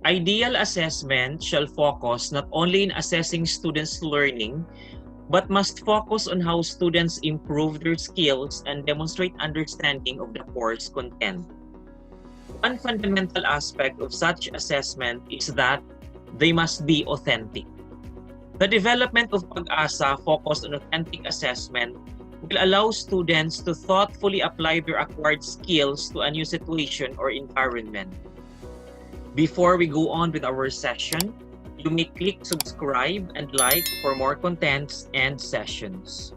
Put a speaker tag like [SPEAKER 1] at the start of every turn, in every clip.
[SPEAKER 1] Ideal assessment shall focus not only in assessing students' learning, but must focus on how students improve their skills and demonstrate understanding of the course content. One fundamental aspect of such assessment is that they must be authentic. The development of PAG-ASA focused on authentic assessment will allow students to thoughtfully apply their acquired skills to a new situation or environment. Before we go on with our session, you may click subscribe and like for more contents and sessions.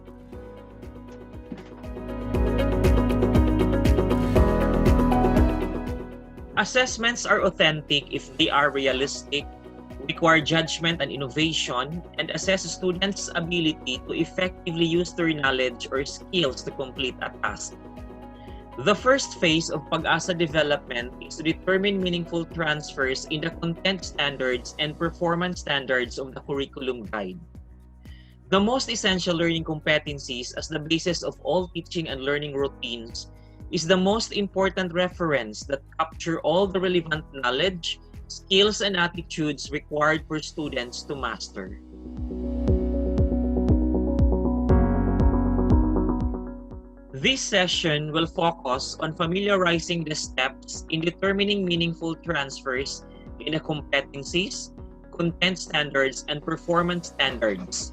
[SPEAKER 1] Assessments are authentic if they are realistic, require judgment and innovation, and assess students' ability to effectively use their knowledge or skills to complete a task. The first phase of PAG-ASA development is to determine meaningful transfers in the content standards and performance standards of the curriculum guide. The most essential learning competencies as the basis of all teaching and learning routines is the most important reference that capture all the relevant knowledge, skills, and attitudes required for students to master. This session will focus on familiarizing the steps in determining meaningful transfers in the competencies, content standards, and performance standards.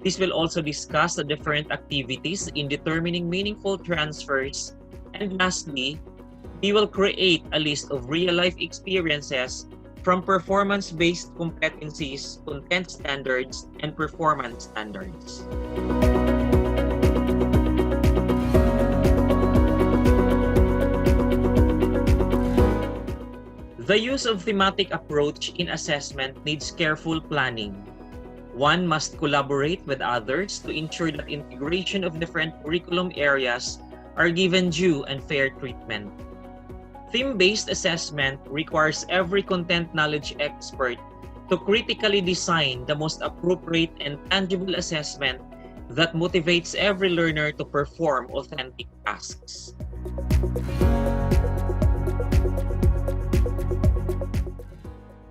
[SPEAKER 1] This will also discuss the different activities in determining meaningful transfers. And lastly, we will create a list of real-life experiences from performance-based competencies, content standards, and performance standards. The use of thematic approach in assessment needs careful planning. One must collaborate with others to ensure that integration of different curriculum areas are given due and fair treatment. Theme-based assessment requires every content knowledge expert to critically design the most appropriate and tangible assessment that motivates every learner to perform authentic tasks.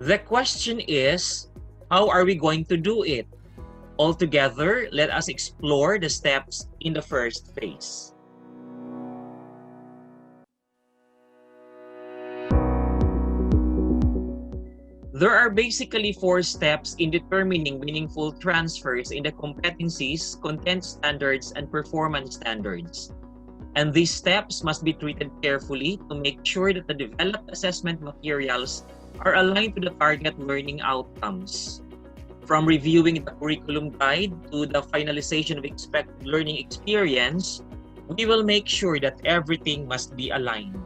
[SPEAKER 1] The question is, how are we going to do it? Altogether, let us explore the steps in the first phase. There are basically 4 steps in determining meaningful transfers in the competencies, content standards, and performance standards. And these steps must be treated carefully to make sure that the developed assessment materials are aligned to the target learning outcomes. From reviewing the curriculum guide to the finalization of expected learning experience, we will make sure that everything must be aligned.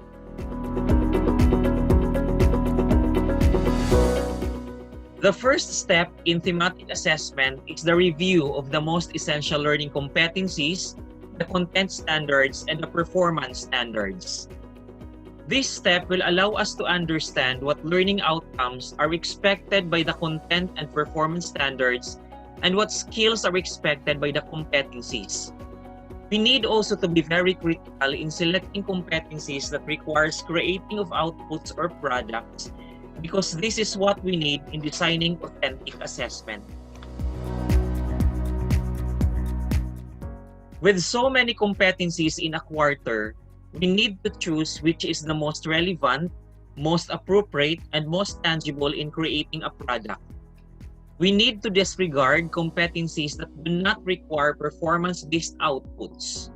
[SPEAKER 1] The first step in thematic assessment is the review of the most essential learning competencies, the content standards, and the performance standards. This step will allow us to understand what learning outcomes are expected by the content and performance standards and what skills are expected by the competencies. We need also to be very critical in selecting competencies that requires creating of outputs or products, because this is what we need in designing authentic assessment. With so many competencies in a quarter, we need to choose which is the most relevant, most appropriate, and most tangible in creating a product. We need to disregard competencies that do not require performance-based outputs.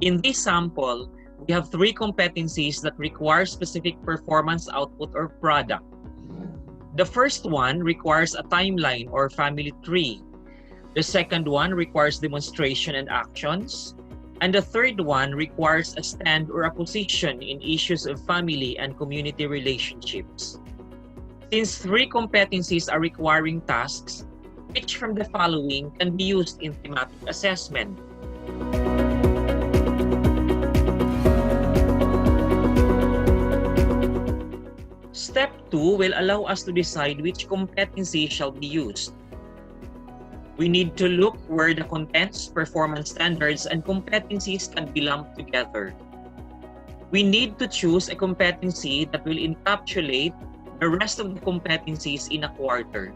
[SPEAKER 1] In this sample, we have 3 competencies that require specific performance output or product. The first one requires a timeline or family tree. The second one requires demonstration and actions. And the third one requires a stand or a position in issues of family and community relationships. Since 3 competencies are requiring tasks, which from the following can be used in thematic assessment? Step 2 will allow us to decide which competency shall be used. We need to look where the contents, performance standards, and competencies can be lumped together. We need to choose a competency that will encapsulate the rest of the competencies in a quarter.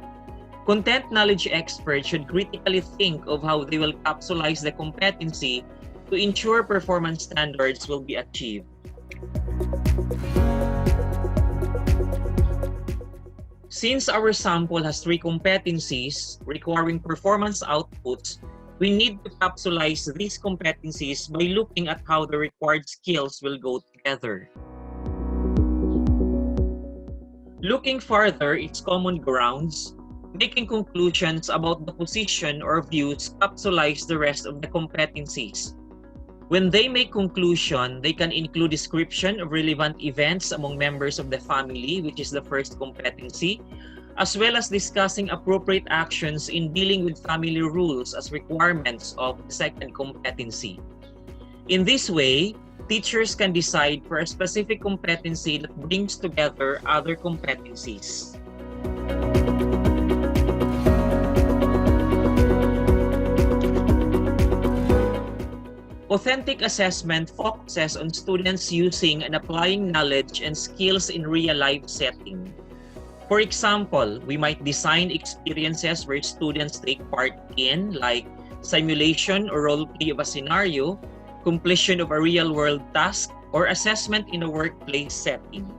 [SPEAKER 1] Content knowledge experts should critically think of how they will capsulize the competency to ensure performance standards will be achieved. Since our sample has 3 competencies requiring performance outputs, we need to capsulize these competencies by looking at how the required skills will go together. Looking further, its common grounds, making conclusions about the position or views capsulize the rest of the competencies. When they make conclusion, they can include description of relevant events among members of the family, which is the first competency, as well as discussing appropriate actions in dealing with family rules as requirements of the second competency. In this way, teachers can decide for a specific competency that brings together other competencies. Authentic assessment focuses on students using and applying knowledge and skills in real-life setting. For example, we might design experiences where students take part in, like simulation or role-play of a scenario, completion of a real-world task, or assessment in a workplace setting.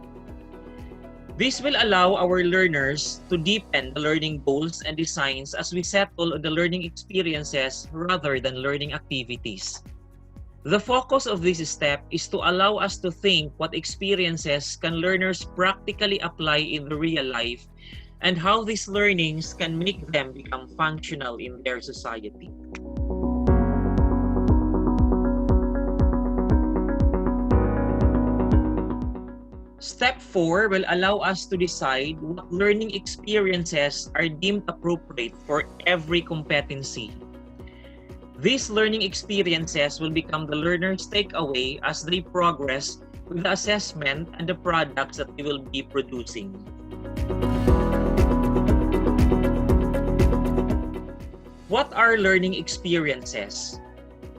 [SPEAKER 1] This will allow our learners to deepen the learning goals and designs as we settle on the learning experiences rather than learning activities. The focus of this step is to allow us to think what experiences can learners practically apply in the real life and how these learnings can make them become functional in their society. Step 4 will allow us to decide what learning experiences are deemed appropriate for every competency. These learning experiences will become the learner's takeaway as they progress with the assessment and the products that they will be producing. What are learning experiences?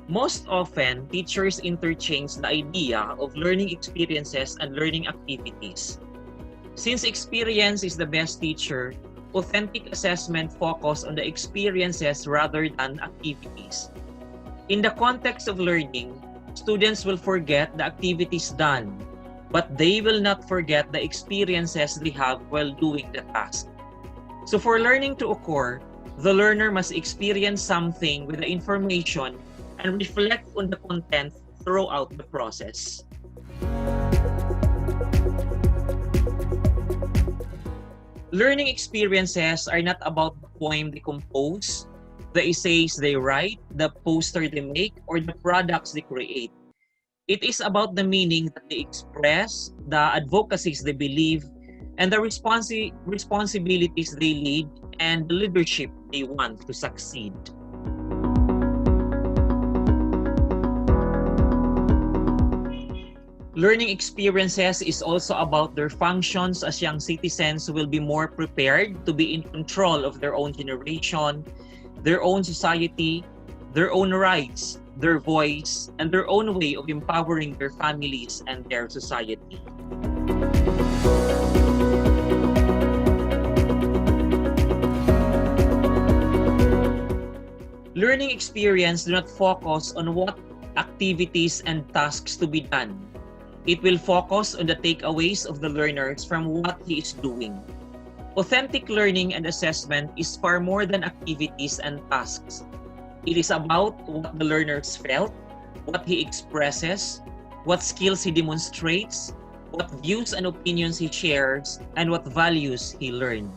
[SPEAKER 1] Most often, teachers interchange the idea of learning experiences and learning activities. Since experience is the best teacher, authentic assessment focus on the experiences rather than activities. In the context of learning, students will forget the activities done, but they will not forget the experiences they have while doing the task. So for learning to occur, the learner must experience something with the information and reflect on the content throughout the process. Learning experiences are not about the poem they compose, the essays they write, the poster they make, or the products they create. It is about the meaning that they express, the advocacies they believe, and the responsibilities they lead, and the leadership they want to succeed. Learning experiences is also about their functions as young citizens who will be more prepared to be in control of their own generation, their own society, their own rights, their voice, and their own way of empowering their families and their society. Learning experience do not focus on what activities and tasks to be done. It will focus on the takeaways of the learners from what he is doing. Authentic learning and assessment is far more than activities and tasks. It is about what the learners felt, what he expresses, what skills he demonstrates, what views and opinions he shares, and what values he learned.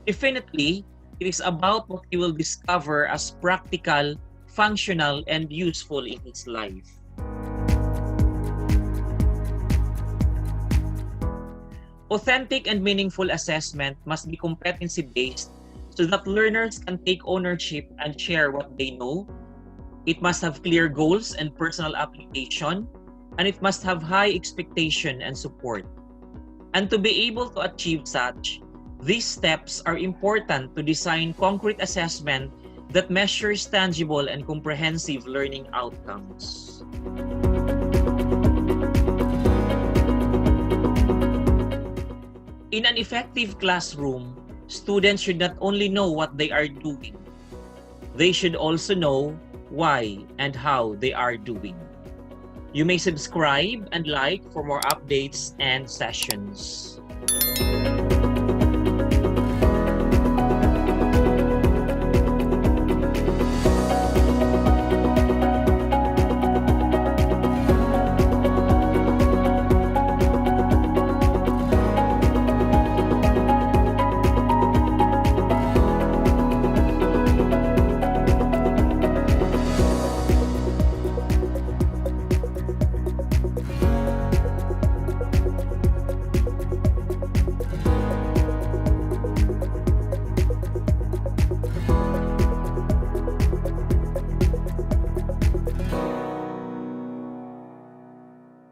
[SPEAKER 1] Definitely, it is about what he will discover as practical, functional, and useful in his life. Authentic and meaningful assessment must be competency-based so that learners can take ownership and share what they know. It must have clear goals and personal application, and it must have high expectation and support. And to be able to achieve such, these steps are important to design concrete assessment that measures tangible and comprehensive learning outcomes. In an effective classroom, students should not only know what they are doing, they should also know why and how they are doing. You may subscribe and like for more updates and sessions.